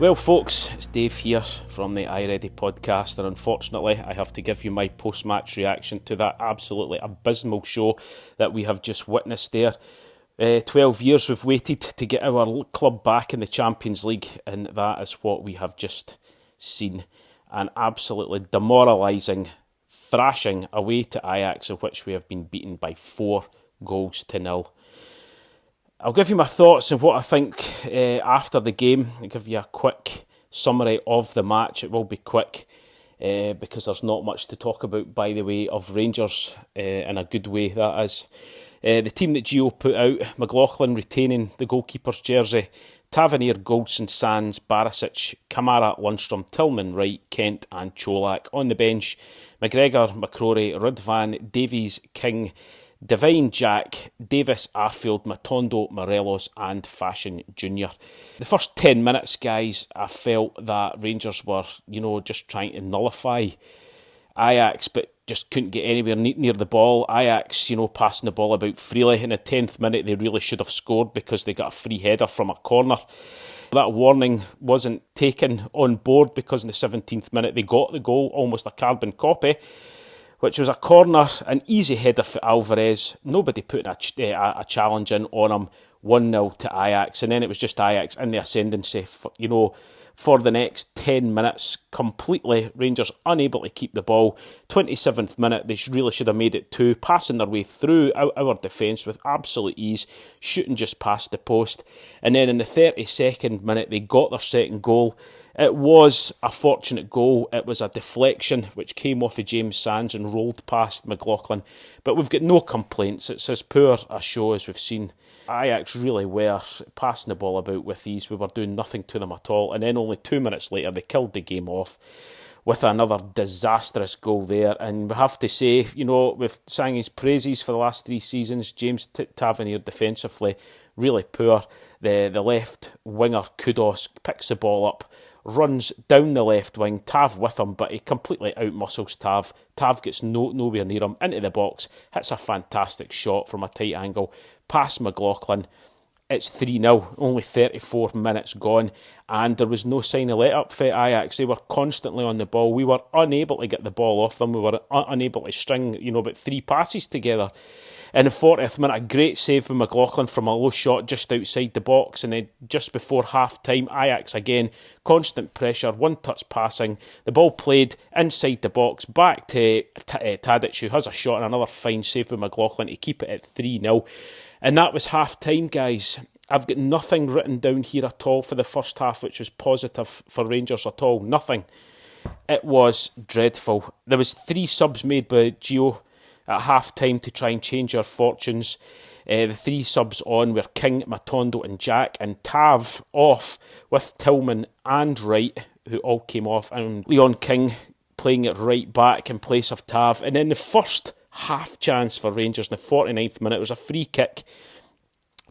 Well, folks, it's Dave here from the iReady podcast, and unfortunately, I have to give you my post-match reaction to that absolutely abysmal show that we have just witnessed there. 12 years we've waited to get our club back in the Champions League, and that is what we have just seen. An absolutely demoralising thrashing away to Ajax, of which we have been beaten by 4-0. I'll give you my thoughts on what I think after the game. I'll give you a quick summary of the match. It will be quick because there's not much to talk about, by the way, of Rangers in a good way, that is. The team that Gio put out: McLaughlin retaining the goalkeeper's jersey, Tavernier, Goldson, Sands, Barisic, Kamara, Lundstrom, Tillman, Wright, Kent and Cholak. On the bench, McGregor, McCrory, Rudvan, Davies, King, Devine, Jack, Davis, Arfield, Matondo, Morelos and Fashion Jr. The first 10 minutes, guys, I felt that Rangers were, just trying to nullify Ajax, but just couldn't get anywhere near the ball. Ajax, passing the ball about freely. In the 10th minute, they really should have scored because they got a free header from a corner. That warning wasn't taken on board because in the 17th minute, they got the goal, almost a carbon copy, which was a corner, an easy header for Alvarez. Nobody putting a challenge in on him. 1-0 to Ajax. And then it was just Ajax in the ascendancy, for the next 10 minutes. Completely, Rangers unable to keep the ball. 27th minute, they really should have made it 2, passing their way through our defence with absolute ease, shooting just past the post. And then in the 32nd minute, they got their second goal. It was a fortunate goal. It was a deflection which came off of James Sands and rolled past McLaughlin. But we've got no complaints. It's as poor a show as we've seen. Ajax really were passing the ball about with ease. We were doing nothing to them at all. And then only 2 minutes later, they killed the game off with another disastrous goal there. And we have to say, we've sang his praises for the last 3 seasons. James Tavernier defensively, really poor. The left winger, Kudos, picks the ball up, runs down the left wing, Tav with him, but he completely outmuscles Tav. Tav gets nowhere near him, into the box, hits a fantastic shot from a tight angle, past McLaughlin. It's 3-0, only 34 minutes gone, and there was no sign of let-up for Ajax. They were constantly on the ball. We were unable to get the ball off them. We were unable to string, about 3 passes together. In the 40th minute, a great save by McLaughlin from a low shot just outside the box, and then just before half-time, Ajax again, constant pressure, one-touch passing, the ball played inside the box, back to Tadic, who has a shot, and another fine save by McLaughlin to keep it at 3-0. And that was half-time, guys. I've got nothing written down here at all for the first half which was positive for Rangers at all. Nothing. It was dreadful. There was 3 subs made by Gio at half-time to try and change our fortunes. The 3 subs on were King, Matondo and Jack, and Tav off with Tillman and Wright, who all came off, and Leon King playing it right back in place of Tav. And then the first half chance for Rangers in the 49th minute was a free kick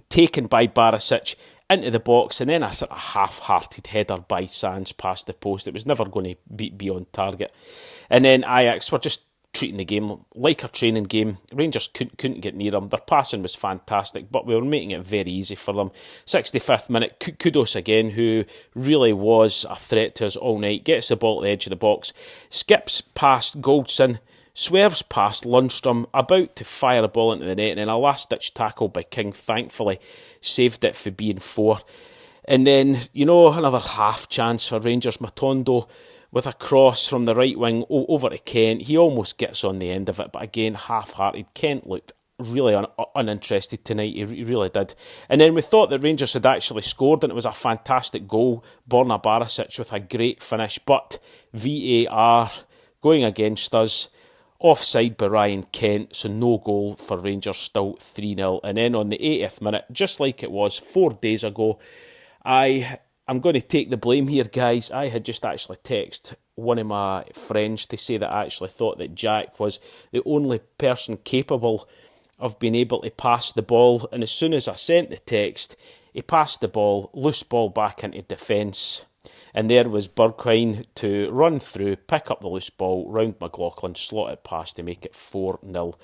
taken by Barisic into the box, and then a sort of half-hearted header by Sands past the post. It was never going to be on target. And then Ajax were just treating the game like a training game. Rangers couldn't get near them. Their passing was fantastic, but we were making it very easy for them. 65th minute, Kudos again, who really was a threat to us all night, gets the ball at the edge of the box, skips past Goldson, swerves past Lundstrom, about to fire the ball into the net, and then a last-ditch tackle by King thankfully saved it for being 4. And then, another half chance for Rangers. Matondo with a cross from the right wing over to Kent. He almost gets on the end of it, but again, half-hearted. Kent looked really uninterested tonight. He really did. And then we thought that Rangers had actually scored, and it was a fantastic goal. Borna Barisic with a great finish, but VAR going against us. Offside by Ryan Kent, so no goal for Rangers, still 3-0. And then on the 80th minute, just like it was 4 days ago, I'm going to take the blame here, guys. I had just actually texted one of my friends to say that I actually thought that Jack was the only person capable of being able to pass the ball. And as soon as I sent the text, he passed the ball, loose ball back into defence. And there was Bergwijn to run through, pick up the loose ball, round McLaughlin, slot it past to make it 4-0.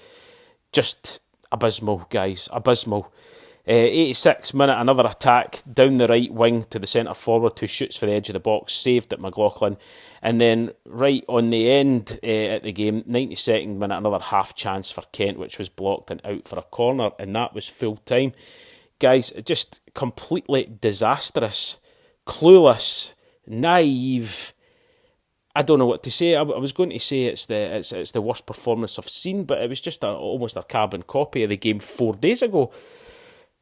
Just abysmal, guys, abysmal. 86th minute, another attack down the right wing to the centre forward who shoots for the edge of the box, saved at McLaughlin. And then right on the end at the game, 92nd minute, another half chance for Kent, which was blocked and out for a corner, and that was full time. Guys, just completely disastrous, clueless, naive. I don't know what to say. I was going to say it's the worst performance I've seen, but it was just almost a carbon copy of the game 4 days ago.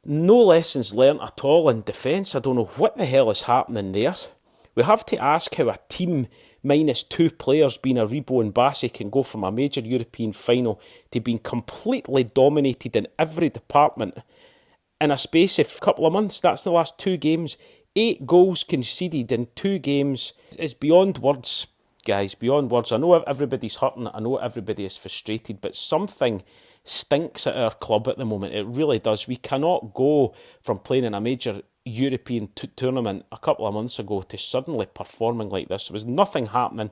No lessons learnt at all in defence. I don't know what the hell is happening there. We have to ask how a team minus 2 players, being Aribo and Bassey, can go from a major European final to being completely dominated in every department in a space of a couple of months. That's the last 2 games. 8 goals conceded in 2 games. It's beyond words, guys, beyond words. I know everybody's hurting. I know everybody is frustrated, but something stinks at our club at the moment. It really does. We cannot go from playing in a major European tournament a couple of months ago to suddenly performing like this. There was nothing happening.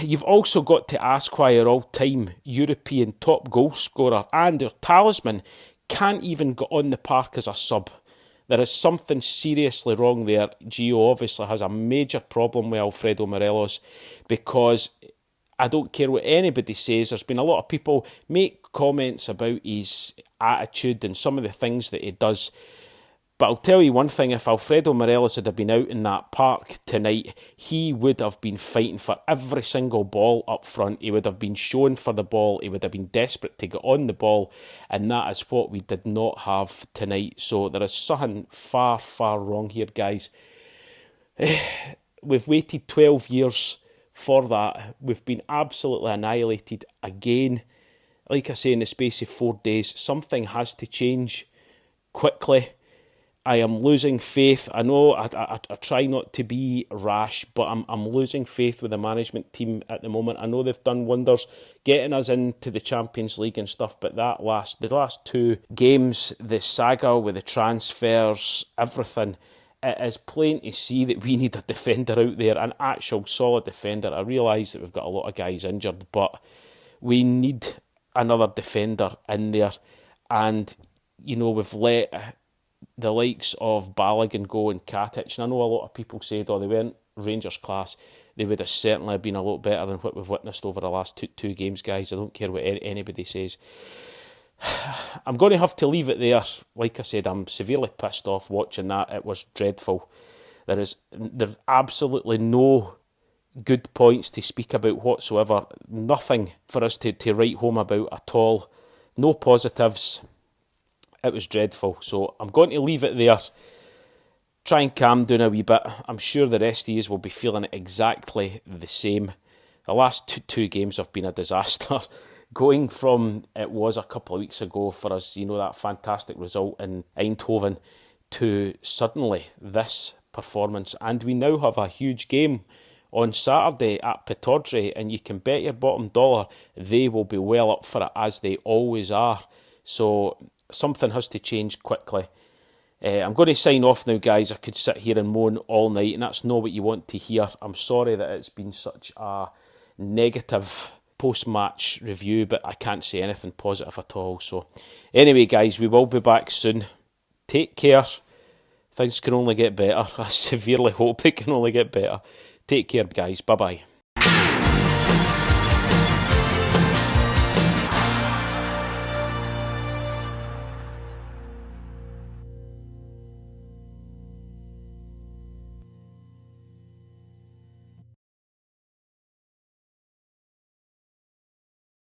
You've also got to ask why our all-time European top goal scorer and our talisman can't even get on the park as a sub. There is something seriously wrong there. Gio obviously has a major problem with Alfredo Morelos, because I don't care what anybody says. There's been a lot of people make comments about his attitude and some of the things that he does. But I'll tell you one thing, if Alfredo Morelos had been out in that park tonight, he would have been fighting for every single ball up front. He would have been showing for the ball. He would have been desperate to get on the ball. And that is what we did not have tonight. So there is something far, far wrong here, guys. We've waited 12 years for that. We've been absolutely annihilated again. Like I say, in the space of 4 days, something has to change quickly. I am losing faith. I know I try not to be rash, but I'm losing faith with the management team at the moment. I know they've done wonders getting us into the Champions League and stuff, but the last 2 games, the saga with the transfers, everything, it is plain to see that we need a defender out there, an actual solid defender. I realise that we've got a lot of guys injured, but we need another defender in there. And, you know, we've let the likes of Balogun go and Katic, and I know a lot of people said, they weren't Rangers class. They would have certainly been a lot better than what we've witnessed over the last two games, guys. I don't care what anybody says. I'm going to have to leave it there. Like I said, I'm severely pissed off watching that. It was dreadful. There's absolutely no good points to speak about whatsoever. Nothing for us to write home about at all. No positives. It was dreadful. So I'm going to leave it there. Try and calm down a wee bit. I'm sure the rest of you will be feeling exactly the same. The last two games have been a disaster. Going from it was a couple of weeks ago for us, that fantastic result in Eindhoven, to suddenly this performance. And we now have a huge game on Saturday at Pittodrie, and you can bet your bottom dollar they will be well up for it, as they always are. So something has to change quickly. I'm going to sign off now, guys. I could sit here and moan all night, and that's not what you want to hear. I'm sorry that it's been such a negative post-match review, but I can't say anything positive at all. So anyway, guys, we will be back soon. Take care. Things can only get better. I severely hope it can only get better. Take care, guys. Bye-bye.